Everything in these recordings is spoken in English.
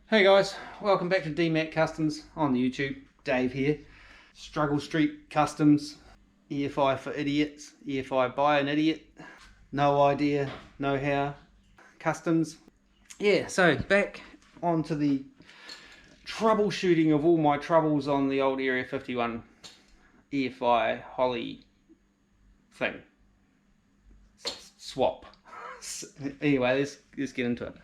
Hey guys, welcome back to DMAC Kustoms on the YouTube. Dave here. Struggle Street Customs, EFI for idiots, EFI by an idiot, no idea, no how, customs. Yeah, so back onto the troubleshooting of all my troubles on the old Area 51 EFI Holly thing. Swap. Anyway, let's get into it.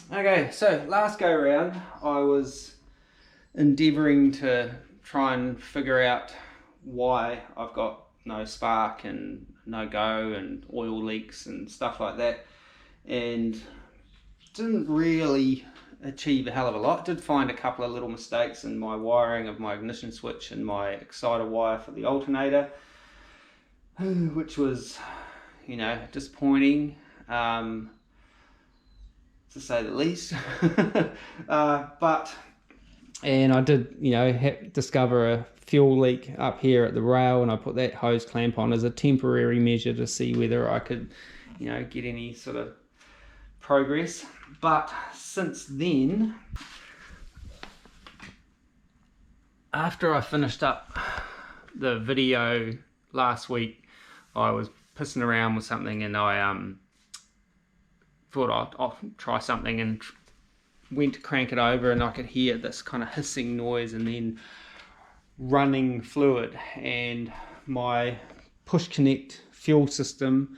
Okay, so last go around I was endeavouring to try and figure out why I've got no spark and no go and oil leaks and stuff like that, and didn't really achieve a hell of a lot. Did find a couple of little mistakes in my wiring of my ignition switch and my exciter wire for the alternator, which was, disappointing, to say the least. And I did, discover a fuel leak up here at the rail, and I put that hose clamp on as a temporary measure to see whether I could, get any sort of progress. But since then, after I finished up the video last week, I was pissing around with something, and I thought I'll try something, and went to crank it over, and I could hear this kind of hissing noise and then running fluid, and my push connect fuel system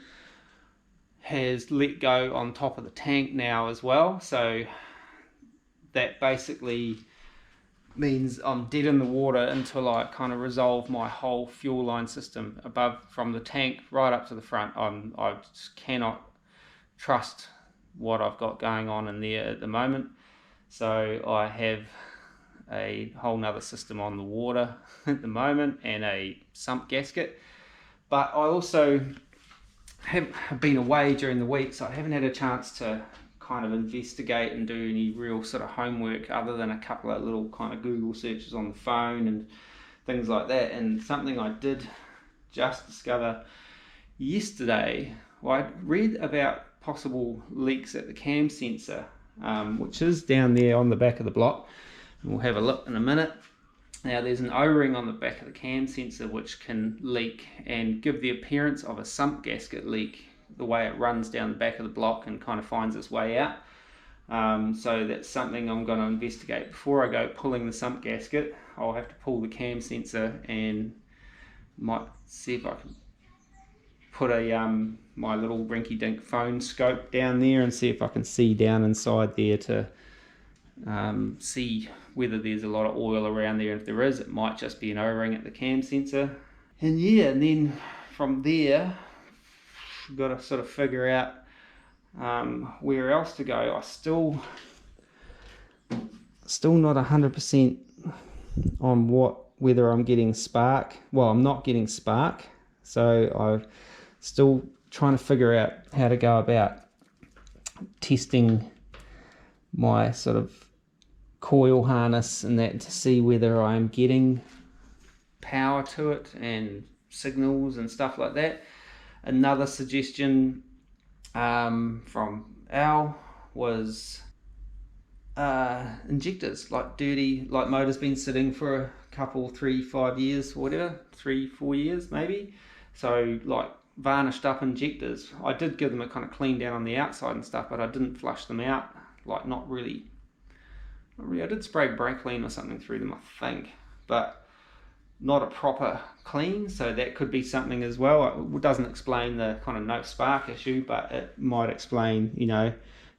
has let go on top of the tank now as well. So that basically means I'm dead in the water until I kind of resolve my whole fuel line system above, from the tank right up to the front. I just cannot trust what I've got going on in there at the moment. So I have a whole nother system on the water at the moment, and a sump gasket. But I also have been away during the week, so I haven't had a chance to kind of investigate and do any real sort of homework, other than a couple of little kind of Google searches on the phone and things like that. And something I did just discover yesterday, well, I read about possible leaks at the cam sensor, which is down there on the back of the block, and we'll have a look in a minute. Now, there's an O-ring on the back of the cam sensor which can leak and give the appearance of a sump gasket leak, the way it runs down the back of the block and kind of finds its way out. So that's something I'm going to investigate. Before I go pulling the sump gasket, I'll have to pull the cam sensor, and might see if I can put a my little rinky-dink phone scope down there and see if I can see down inside there to see whether there's a lot of oil around there. If there is, it might just be an O-ring at the cam sensor. And yeah, and then from there, I've got to sort of figure out where else to go. I still not 100% on whether I'm getting spark. Well, I'm not getting spark, so I'm still trying to figure out how to go about testing my sort of coil harness and that, to see whether I'm getting power to it and signals and stuff like that. Another suggestion from Al was injectors, like dirty, like motor's been sitting for a couple, 3-5 years, whatever, 3-4 years maybe. So like varnished up injectors. I did give them a kind of clean down on the outside and stuff, but I didn't flush them out. Like not really. I did spray brake clean or something through them, I think, but not a proper clean. So that could be something as well. It doesn't explain the kind of no spark issue, but it might explain,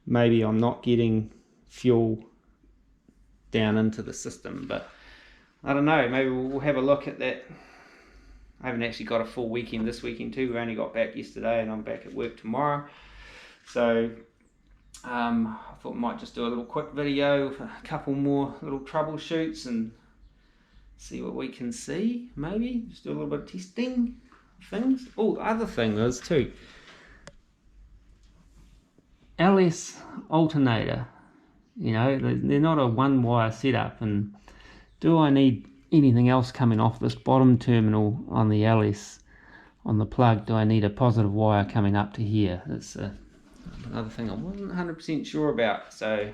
maybe I'm not getting fuel down into the system. But I don't know, maybe we'll have a look at that. I haven't actually got a full weekend this weekend too. We only got back yesterday, and I'm back at work tomorrow. So I thought I might just do a little quick video with a couple more little troubleshoots and see what we can see. Maybe just do a little bit of testing things. Oh, the other thing is too, LS alternator, they're not a one wire setup, and do I need anything else coming off this bottom terminal on the LS on the plug. Do I need a positive wire coming up to here? That's another thing I wasn't 100% sure about. So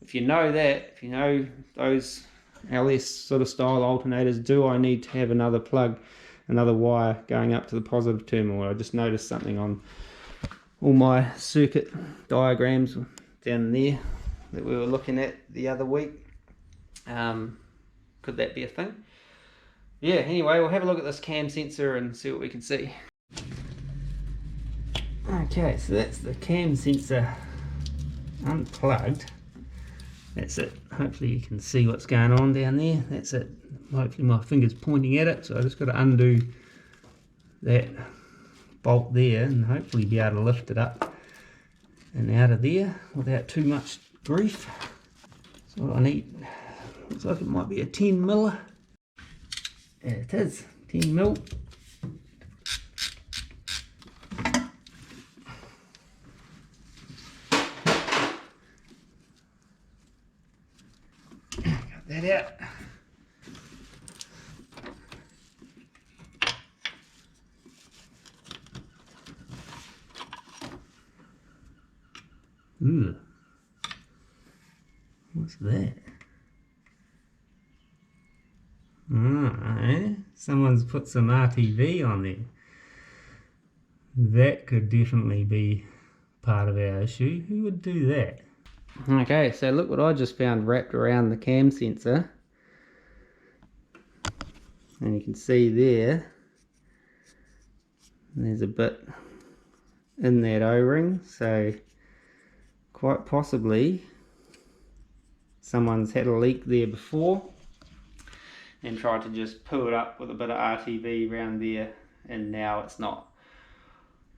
if you know that, if you know those LS sort of style alternators, do I need to have another plug, another wire going up to the positive terminal? I just noticed something on all my circuit diagrams down there that we were looking at the other week. Could that be a thing? Yeah, anyway, we'll have a look at this cam sensor and see what we can see. Okay, so that's the cam sensor unplugged. That's it. Hopefully you can see what's going on down there. That's it. Hopefully my finger's pointing at it, so I just got to undo that bolt there and hopefully be able to lift it up and out of there without too much grief. So what I need, looks like it might be a 10 miller. Yeah, it is 10 mil. Got that out. Ooh. What's that? Someone's put some RTV on there. That could definitely be part of our issue. Who would do that? Okay, so look what I just found wrapped around the cam sensor. And you can see there's a bit in that O-ring, so quite possibly someone's had a leak there before and tried to just pull it up with a bit of RTV around there, and now it's not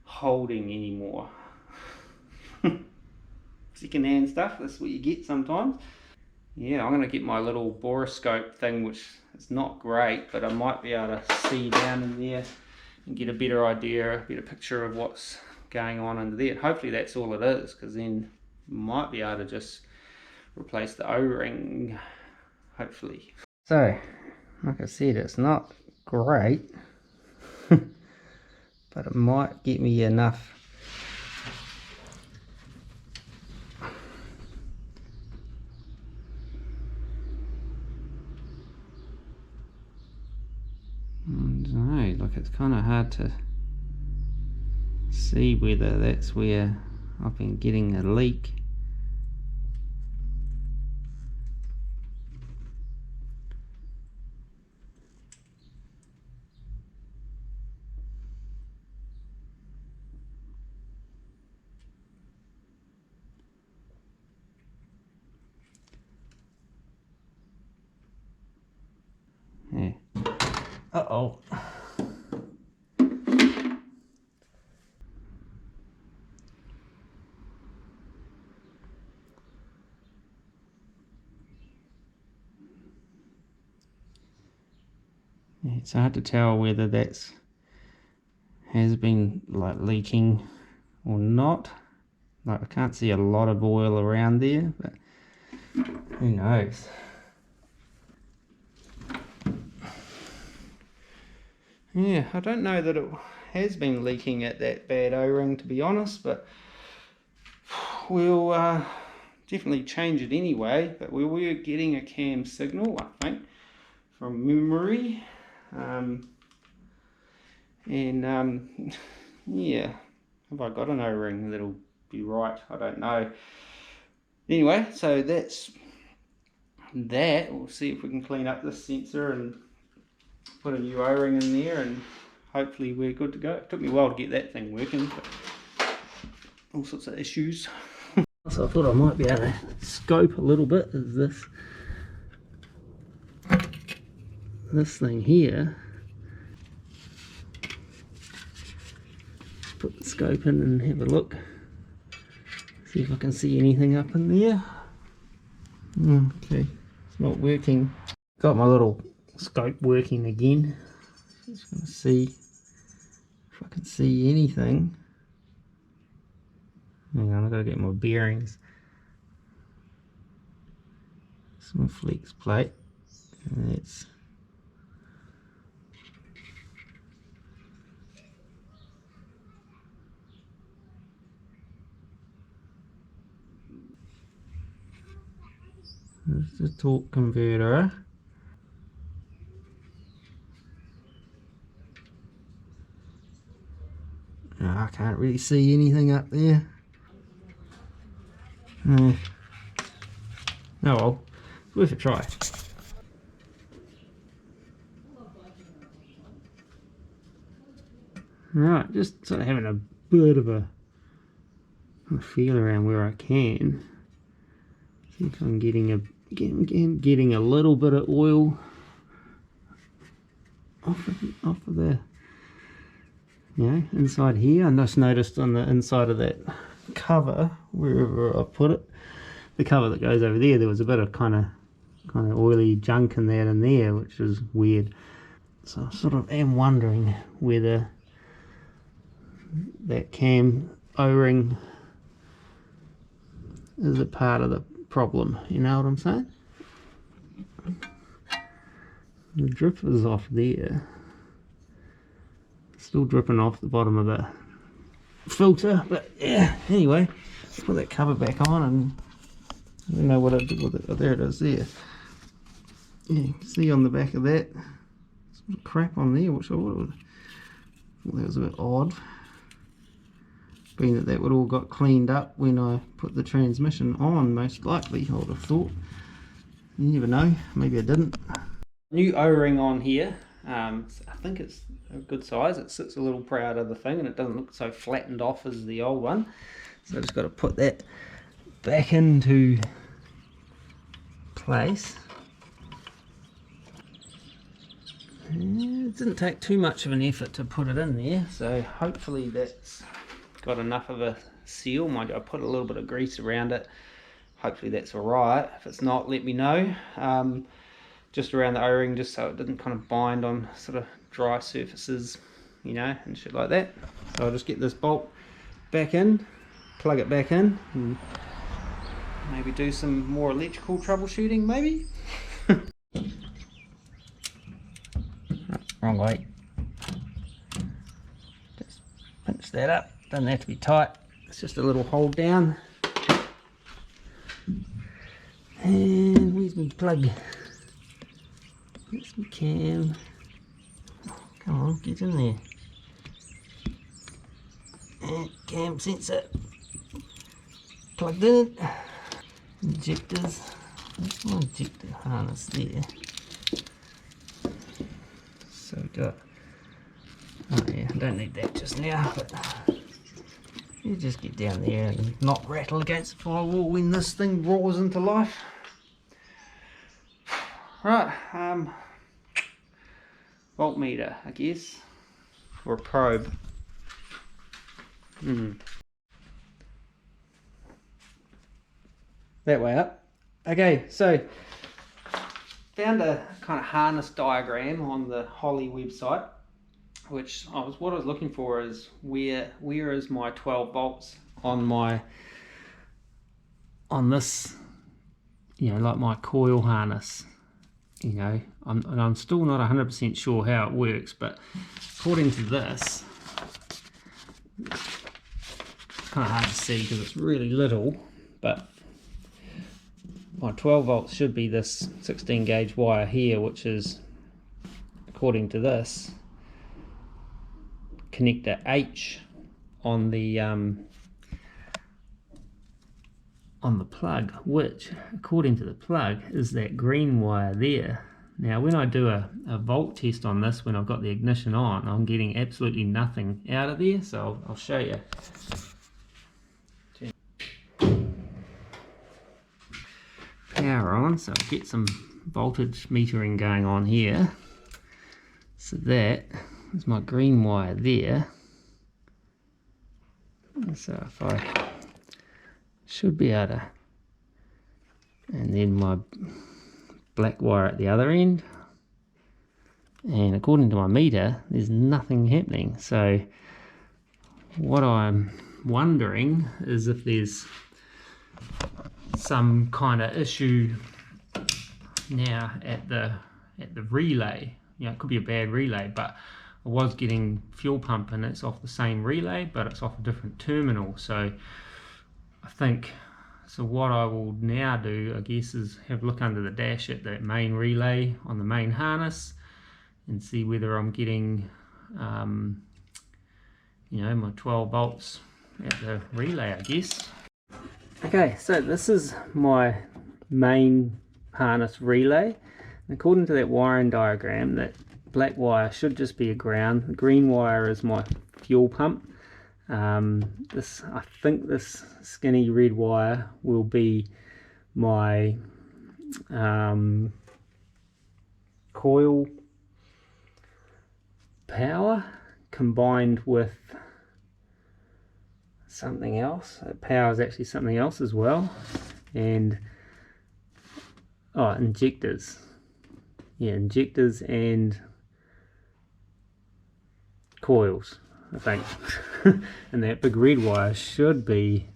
holding anymore. Second-hand stuff, that's what you get sometimes. Yeah, I'm going to get my little borescope thing, which is not great, but I might be able to see down in there and get a better idea, a better picture of what's going on under there. Hopefully that's all it is, because then might be able to just replace the O-ring, hopefully. So, like I said, it's not great, but it might get me enough. I don't know, look, it's kind of hard to see whether that's where I've been getting a leak. Yeah. Uh-oh. Yeah, it's hard to tell whether that's has been like leaking or not. Like, I can't see a lot of oil around there, but who knows. Yeah, I don't know that it has been leaking at that bad O-ring, to be honest, but we'll definitely change it anyway. But we were getting a cam signal, I think, from memory. Yeah, have I got an O-ring that'll be right? I don't know. Anyway, so that's that. We'll see if we can clean up this sensor and put a new O-ring in there, and hopefully we're good to go. It took me a while to get that thing working, but all sorts of issues. So I thought I might be able to scope a little bit. Is this thing here. Put the scope in and have a look. See if I can see anything up in there. Okay, it's not working. Got my little scope working again. Just going to see if I can see anything. Hang on, I've got to get my bearings. It's my flex plate. And it's There's the torque converter. Oh, I can't really see anything up there. Oh well, it's worth a try. Right, just sort of having a bit of a feel around where I can. See if I'm getting a little bit of oil off of the, you know, inside here. I just noticed on the inside of that cover, wherever I put it, the cover that goes over there, there was a bit of kind of oily junk in that in there, which is weird. So I sort of am wondering whether that cam O-ring is a part of the problem, you know what I'm saying? The drip is off there, still dripping off the bottom of the filter, but yeah, anyway, put that cover back on and I don't know what I did with it. Oh, there it is there. Yeah, you can see on the back of that some crap on there, which I thought that was a bit odd, being that would all got cleaned up when I put the transmission on, most likely, I would have thought. You never know, maybe I didn't. New O-ring on here. I think it's a good size. It sits a little proud of the thing and it doesn't look so flattened off as the old one. So I just got to put that back into place. It didn't take too much of an effort to put it in there, so hopefully that's got enough of a seal. Mind you, I put a little bit of grease around it. Hopefully that's alright. If it's not, let me know. Just around the O-ring, just so it didn't kind of bind on sort of dry surfaces, you know, and shit like that. So I'll just get this bolt back in, plug it back in, and maybe do some more electrical troubleshooting, maybe. Wrong way. Just pinch that up. Doesn't have to be tight. It's just a little hold down. And where's my plug? Where's my cam? Come on, get in there. And cam sensor plugged in. Injectors. That's my injector harness there. So got, oh yeah, I don't need that just now, but you just get down there and not rattle against the firewall when this thing roars into life. Right, voltmeter, I guess, or a probe. That way up. Okay, so found a kind of harness diagram on the Holly website, which what I was looking for is where is my 12 volts on this, you know, like my coil harness. You know, I'm still not 100% sure how it works, but according to this, it's kind of hard to see because it's really little, but my 12 volts should be this 16 gauge wire here, which is, according to this, connector H on the plug, which according to the plug is that green wire there. Now when I do a volt test on this, when I've got the ignition on, I'm getting absolutely nothing out of there, so I'll show you. Power on, so I'll get some voltage metering going on here. So that is my green wire there. So if I should be able to, and then my black wire at the other end, and according to my meter there's nothing happening. So what I'm wondering is if there's some kind of issue now at the relay. You know, it could be a bad relay, but I was getting fuel pump and it's off the same relay, but it's off a different terminal. So I think So what I will now do, I guess, is have a look under the dash at that main relay on the main harness and see whether I'm getting you know, my 12 volts at the relay, I guess. Okay, so this is my main harness relay. According to that wiring diagram, that black wire should just be a ground. The green wire is my fuel pump. I think this skinny red wire will be my coil power combined with something else. Power is actually something else as well, and injectors. Yeah, injectors and coils, I think. And that big red wire should be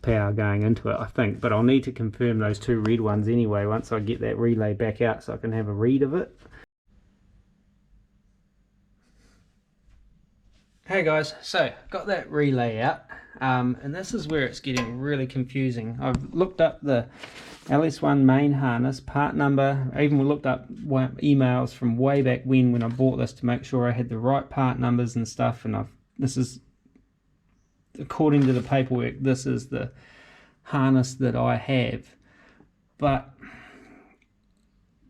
power going into it, I think, but I'll need to confirm those two red ones anyway once I get that relay back out so I can have a read of it. Hey guys, so got that relay out, and this is where it's getting really confusing. I've looked up the LS1 main harness part number. I even looked up emails from way back when I bought this to make sure I had the right part numbers and stuff, and this is, according to the paperwork, this is the harness that I have, but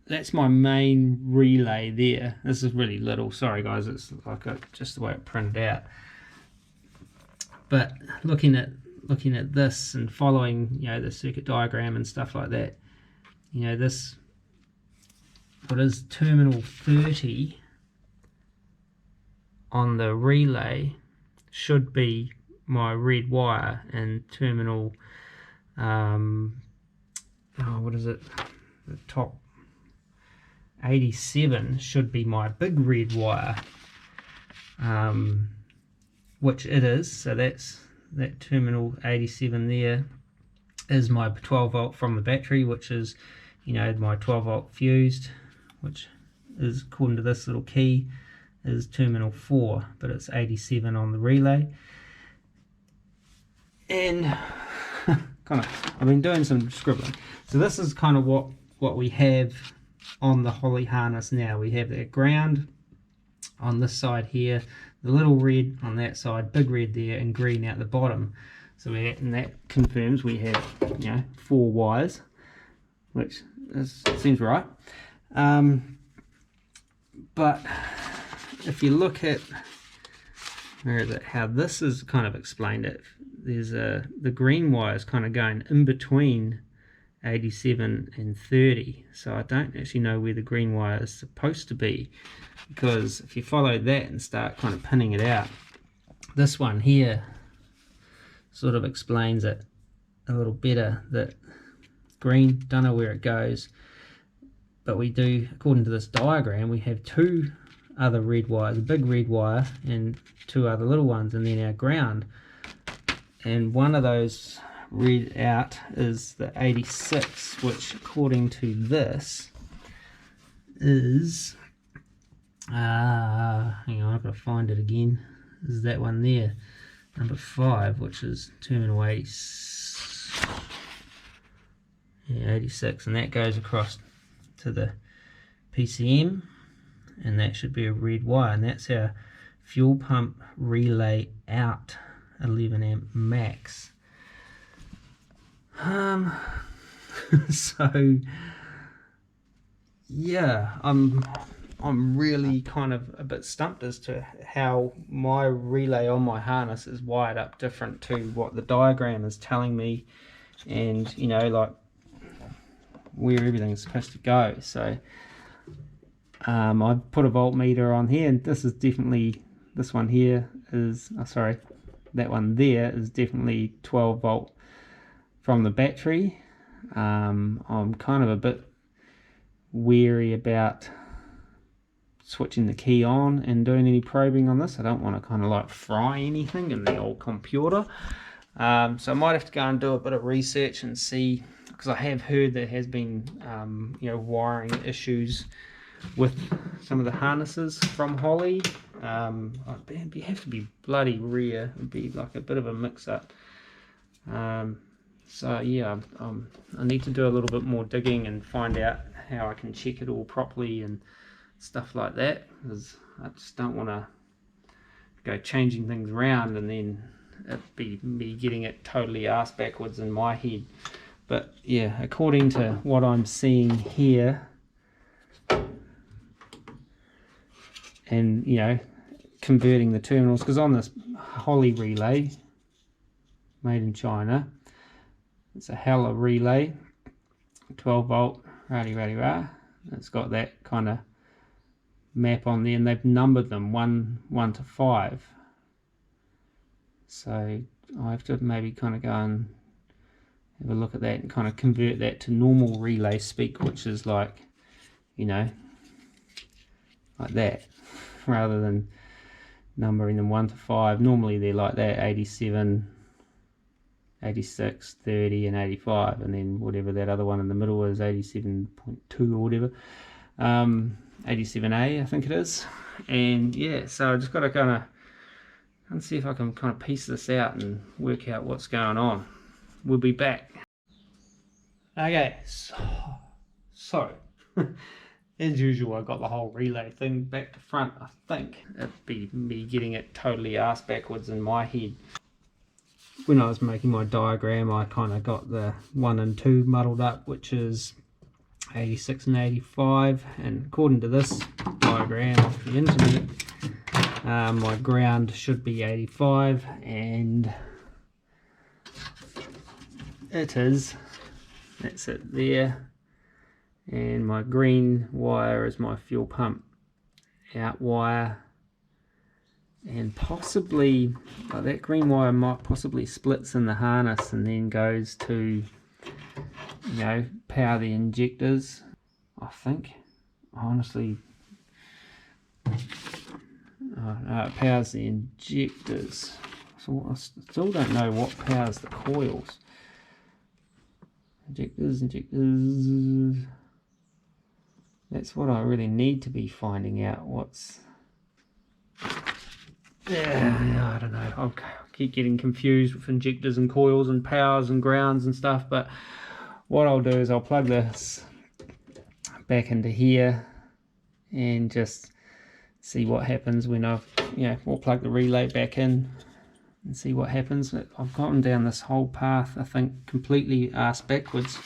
that's my main relay there. This is really little, sorry guys, it's like just the way it printed out. But looking at this and following, you know, the circuit diagram and stuff like that, you know, this, what is terminal 30 on the relay should be my red wire, and terminal what is it, the top 87 should be my big red wire, which it is. So that's that terminal 87 there is my 12 volt from the battery, which is, you know, my 12 volt fused, which is, according to this little key, is terminal 4, but it's 87 on the relay. And I've been doing some scribbling. So this is kind of what we have on the Holly harness now. We have that ground on this side here, the little red on that side, big red there, and green out the bottom. So and that confirms we have, you know, 4 wires, which seems right. But if you look at, where is it, how this is kind of explained, it there's the green wire is kind of going in between 87 and 30, so I don't actually know where the green wire is supposed to be, because if you follow that and start kind of pinning it out, this one here sort of explains it a little better. That green, don't know where it goes, but we do, according to this diagram, we have 2 other red wires, a big red wire and 2 other little ones, and then our ground, and one of those read out is the 86, which according to this is hang on, I've got to find it again, is that one there, number 5, which is terminal 86, and that goes across to the PCM, and that should be a red wire, and that's our fuel pump relay out 11 amp max. So yeah, I'm really kind of a bit stumped as to how my relay on my harness is wired up different to what the diagram is telling me, and, you know, like where everything's supposed to go. So I've put a voltmeter on here, and this is definitely, this one here is, oh sorry, that one there is definitely 12 volt from the battery. I'm kind of a bit wary about switching the key on and doing any probing on this. I don't want to kind of like fry anything in the old computer. So I might have to go and do a bit of research and see, because I have heard there has been you know, wiring issues with some of the harnesses from Holly. It'd have to be bloody rare. It'd be like a bit of a mix-up. So yeah, I need to do a little bit more digging and find out how I can check it all properly and stuff like that, because I just don't want to go changing things around and then it be me getting it totally ass backwards in my head. But yeah, according to what I'm seeing here, and you know, converting the terminals, because on this Holly relay made in China, it's a Hella relay, 12 volt, rah. It's got that kind of map on there, and they've numbered them 1 to 5. So I have to maybe kind of go and have a look at that and kind of convert that to normal relay speak, which is like, you know, like that, rather than numbering them 1 to 5. Normally they're like that, 87, 86, 30 and 85, and then whatever that other one in the middle is, 87.2 or whatever, 87A I think it is. And yeah, so I just got to kind of see if I can kind of piece this out and work out what's going on. We'll be back. Okay, so as usual, I got the whole relay thing back to front. I think it'd be me getting it totally ass backwards in my head. When I was making my diagram, I kind of got the 1 and 2 muddled up, which is 86 and 85, and according to this diagram off the internet, my ground should be 85, and it is. That's it there. And my green wire is my fuel pump out wire, and possibly that green wire might possibly splits in the harness and then goes to, you know, power the injectors. I think, honestly, it powers the injectors. So I still don't know what powers the coils. Injectors. That's what I really need to be finding out. What's... Yeah, I don't know. I'll keep getting confused with injectors and coils and powers and grounds and stuff. But what I'll do is I'll plug this back into here and just see what happens when I've, you know, we'll plug the relay back in and see what happens. I've gotten down this whole path, I think, completely ass backwards.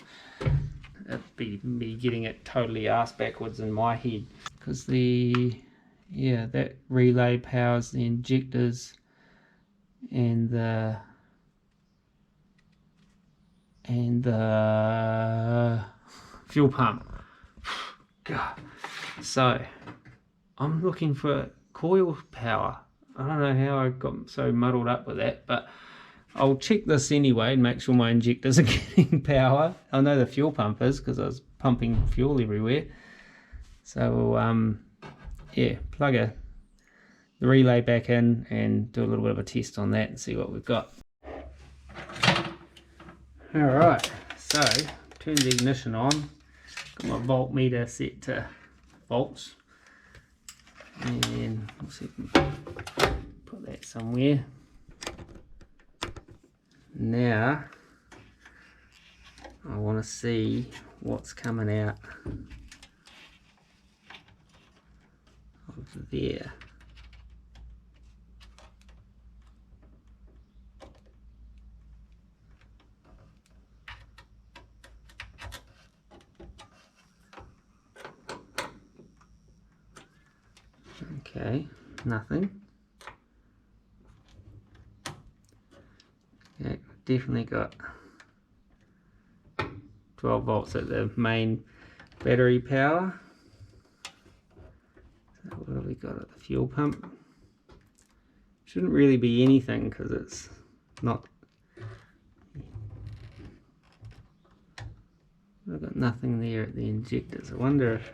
It'd be me getting it totally ass backwards in my head, because that relay powers the injectors and the fuel pump. God. So I'm looking for coil power. I don't know how I got so muddled up with that, but I'll check this anyway and make sure my injectors are getting power. I know the fuel pump is, because I was pumping fuel everywhere. So yeah, plug the relay back in and do a little bit of a test on that and see what we've got. Alright, so turn the ignition on. Got my voltmeter set to volts. And we'll see if we can put that somewhere. Now I want to see what's coming out of there. Okay, nothing. Yeah, definitely got 12 volts at the main battery power. So what have we got at the fuel pump? Shouldn't really be anything, because it's not. I've got nothing there at the injectors. I wonder if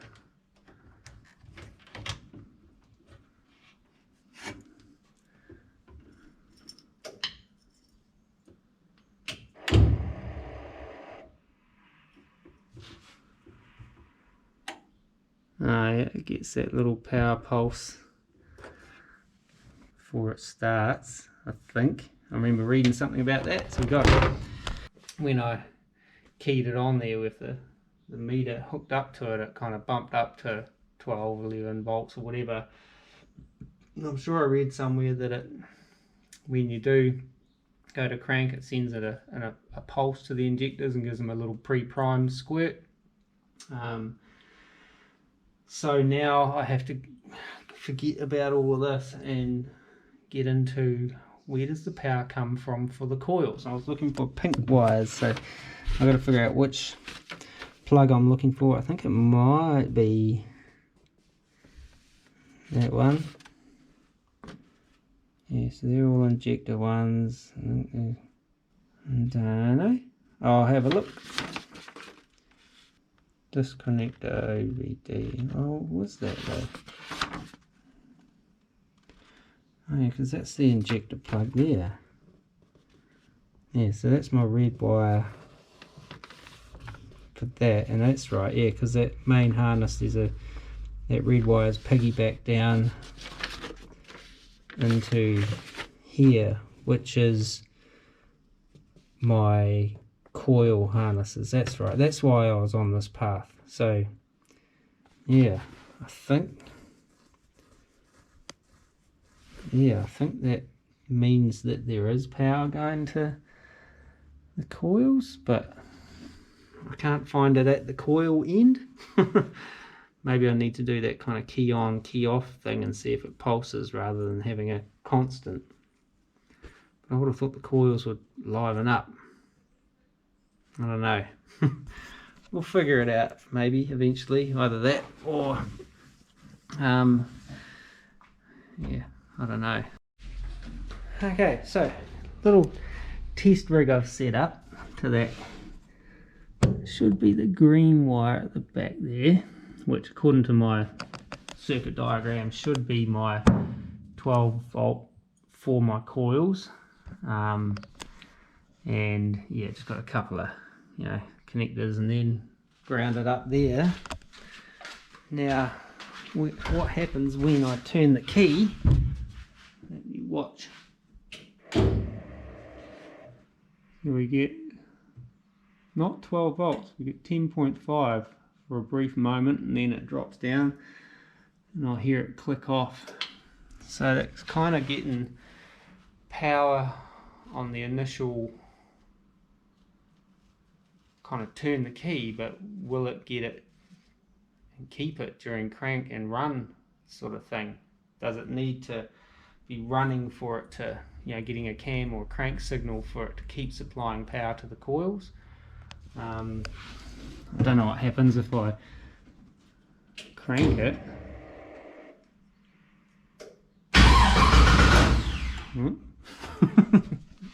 yeah, it gets that little power pulse before it starts, I think. I remember reading something about that, so we got it. when I keyed it on there with the meter hooked up to it, it kind of bumped up to 12, 11 volts or whatever. And I'm sure I read somewhere that it, when you do go to crank, it sends it a pulse to the injectors and gives them a little pre-primed squirt. So now I have to forget about all of this and get into where does the power come from for the coils. I was looking for pink wires, so I've got to figure out which plug I'm looking for. I think it might be that one. Yeah, so they're all injector ones. I don't know. I'll have a look. Disconnector OVD. Oh, what's that though? Oh yeah, because that's the injector plug there. Yeah, so that's my red wire for that, and that's right, yeah, because that main harness, there's that red wire is piggyback down into here, which is my coil harnesses. That's right, that's why I was on this path. So yeah, I think that means that there is power going to the coils, but I can't find it at the coil end. Maybe I need to do that kind of key on, key off thing and see if it pulses rather than having a constant. But I would have thought the coils would liven up. I don't know. We'll figure it out maybe eventually, either that or yeah, I don't know. Okay, so little test rig I've set up to that. Should be the green wire at the back there, which according to my circuit diagram should be my 12 volt for my coils. And yeah, just got a couple of connectors and then grounded up there. Now what happens when I turn the key, let me watch, here we get not 12 volts, we get 10.5 for a brief moment, and then it drops down and I'll hear it click off. So that's kind of getting power on the initial kind of turn the key, but will it get it and keep it during crank and run sort of thing? Does it need to be running for it to, getting a cam or crank signal for it to keep supplying power to the coils? I don't know what happens if I crank it.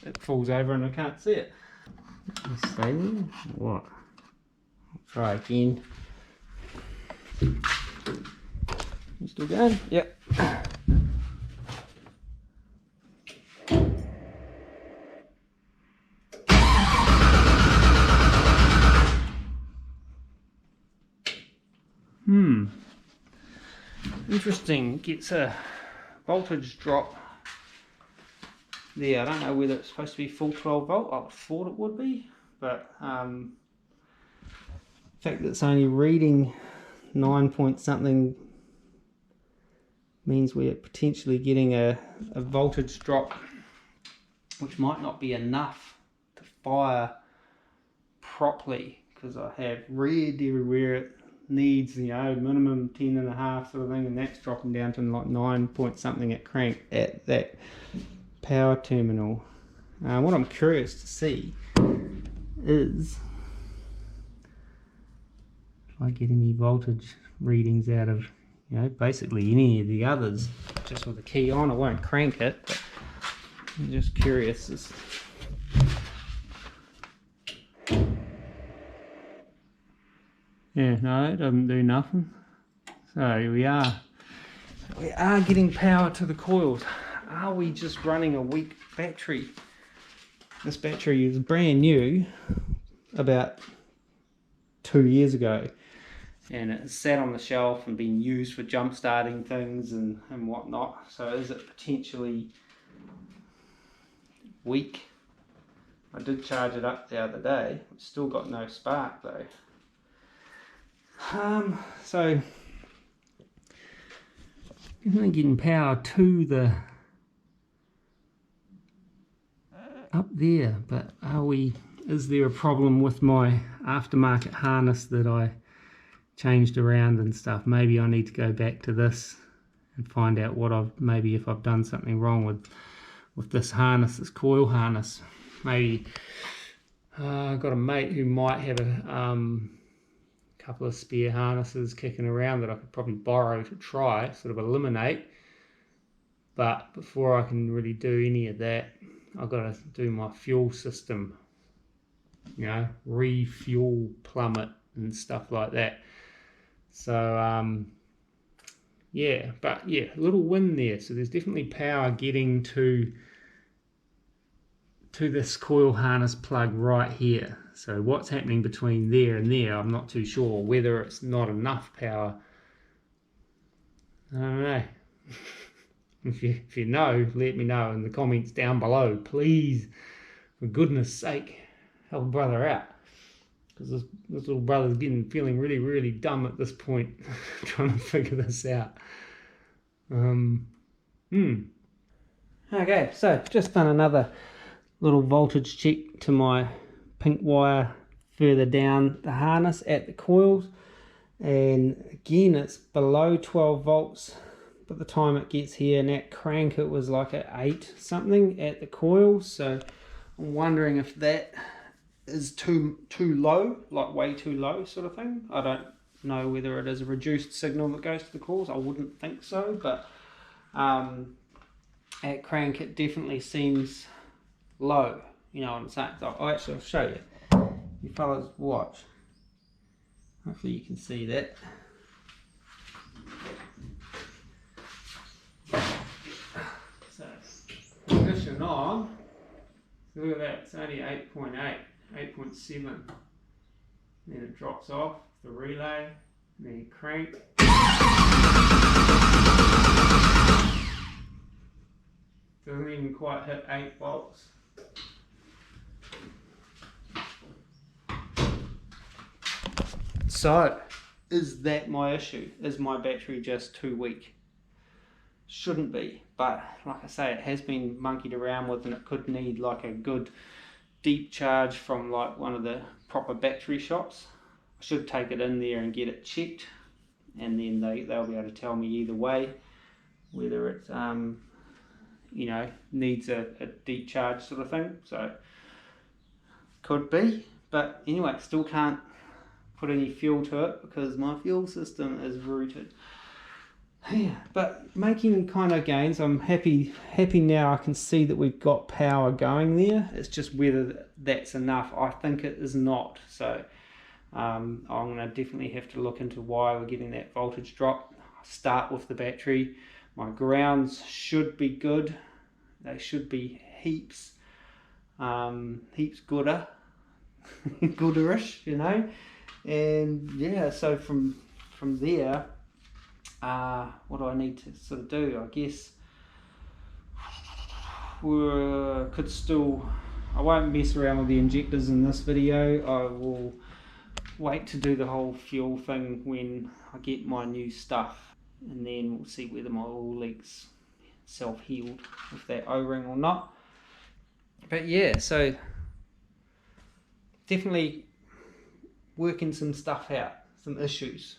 It falls over and I can't see it. Stay there. What? I'll try again. You still going? Yep. Interesting. Gets a voltage drop there. I don't know whether it's supposed to be full 12 volt. I thought it would be, but the fact that it's only reading 9 point something means we're potentially getting a voltage drop which might not be enough to fire properly, because I have read everywhere it needs minimum 10.5 sort of thing, and that's dropping down to like 9 point something at crank at that power terminal. What I'm curious to see is if I get any voltage readings out of basically any of the others just with the key on. I won't crank it, but I'm just curious. Yeah, no, it doesn't do nothing. So here we are. We are getting power to the coils. Are we just running a weak battery? This battery is brand new, about 2 years ago, and it sat on the shelf and been used for jump starting things and whatnot. So is it potentially weak? I did charge it up the other day. It's still got no spark though. So definitely getting power to the up there, but is there a problem with my aftermarket harness that I changed around and stuff? Maybe I need to go back to this and find out maybe if I've done something wrong with this harness, this coil harness. Maybe I've got a mate who might have a couple of spare harnesses kicking around that I could probably borrow to try, sort of eliminate. But before I can really do any of that, I've got to do my fuel system, you know, refuel plummet and stuff like that. So yeah, but yeah, a little win there. So there's definitely power getting to this coil harness plug right here. So what's happening between there and there, I'm not too sure. Whether it's not enough power, I don't know. If you know, let me know in the comments down below, please. For goodness sake, help a brother out, because this little brother's feeling really, really dumb at this point, trying to figure this out. Okay, so just done another little voltage check to my pink wire further down the harness at the coils, and again it's below 12 volts by the time it gets here, and that crank it was like at 8 something at the coils. So I'm wondering if that is too low, like way too low sort of thing. I don't know whether it is a reduced signal that goes to the coils. I wouldn't think so, but at crank it definitely seems low, you know what I'm saying. So I'll show you. You fellas watch. Hopefully you can see that. So condition on, look at that, it's only 8.8, 8.7. Then it drops off the relay, and then you crank. Doesn't even quite hit 8 volts. So, is that my issue? Is my battery just too weak? Shouldn't be, but like I say, it has been monkeyed around with, and it could need like a good deep charge from like one of the proper battery shops. I should take it in there and get it checked, and then they'll be able to tell me either way whether it you know, needs a deep charge sort of thing. So could be, but anyway, still can't put any fuel to it because my fuel system is rooted. Yeah, but making kind of gains. I'm happy now. I can see that we've got power going there. It's just whether that's enough. I think it is not. So I'm going to definitely have to look into why we're getting that voltage drop. Start with the battery. My grounds should be good. They should be heaps gooder, gooderish, you know. And yeah, so from there, what do I need to sort of do? I guess I won't mess around with the injectors in this video. I will wait to do the whole fuel thing when I get my new stuff, and then we'll see whether my oil leak's self-healed with that O-ring or not. But yeah, so definitely working some stuff out, some issues.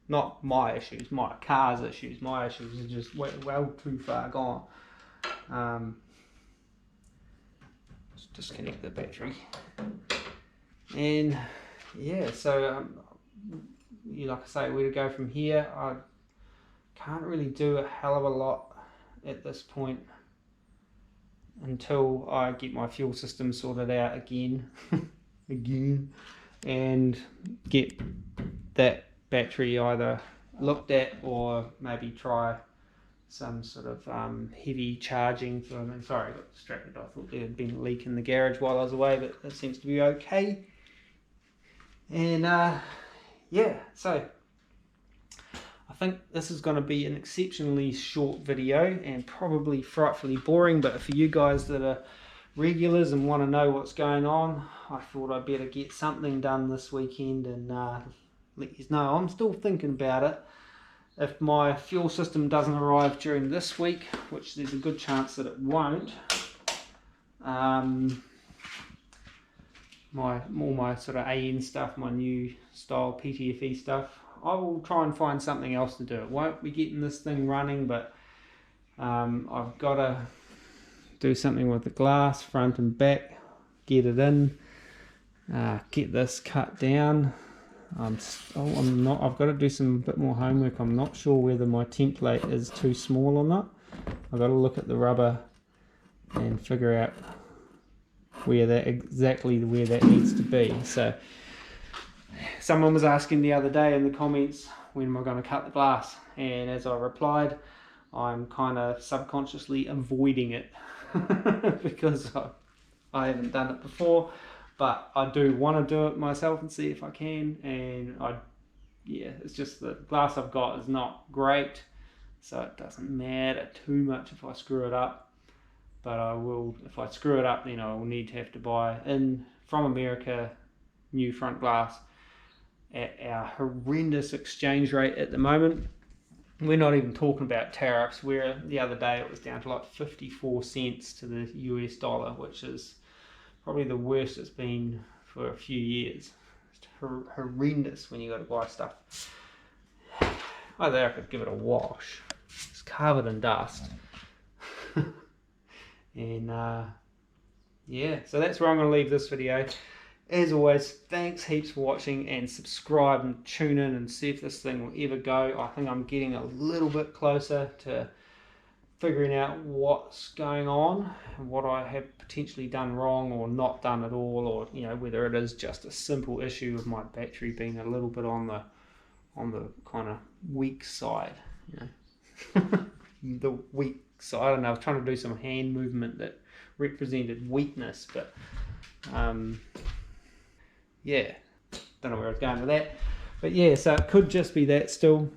Not my issues, my car's issues. My issues are just well too far gone. Let's disconnect the battery. And yeah, so like I say, where to go from here? I can't really do a hell of a lot at this point until I get my fuel system sorted out again, and get that battery either looked at or maybe try some sort of heavy charging. Sorry, I got distracted. I thought there had been a leak in the garage while I was away, but it seems to be okay. And yeah, so I think this is going to be an exceptionally short video and probably frightfully boring, but for you guys that are regulars and want to know what's going on, I thought I'd better get something done this weekend and let you know. I'm still thinking about it. If my fuel system doesn't arrive during this week, which there's a good chance that it won't, all my sort of AN stuff, my new style PTFE stuff, I will try and find something else to do. It won't be getting this thing running, but I've got to do something with the glass front and back, get it in, get this cut down. I've got to do some bit more homework. I'm not sure whether my template is too small or not. I've got to look at the rubber and figure out exactly where that needs to be. So someone was asking the other day in the comments, when am I going to cut the glass? And as I replied, I'm kind of subconsciously avoiding it because I haven't done it before. But I do want to do it myself and see if I can, and it's just the glass I've got is not great, so it doesn't matter too much if I screw it up. But I will, if I screw it up, then I will need to have to buy in from America new front glass at our horrendous exchange rate at the moment. We're not even talking about tariffs, where the other day it was down to like 54 cents to the US dollar, which is probably the worst it's been for a few years. It's horrendous when you got to buy stuff. I think I could give it a wash. It's covered in dust. And so that's where I'm going to leave this video. As always, thanks heaps for watching, and subscribe and tune in and see if this thing will ever go. I think I'm getting a little bit closer to figuring out what's going on and what I have potentially done wrong or not done at all, or whether it is just a simple issue of my battery being a little bit on the kind of weak side. The weak side. I don't know. I was trying to do some hand movement that represented weakness, but don't know where I was going with that. But so it could just be that still.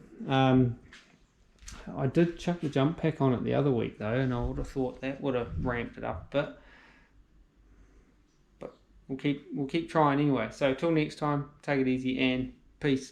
I did chuck the jump pack on it the other week though, and I would have thought that would have ramped it up a bit. But we'll keep trying anyway. So till next time, take it easy and peace.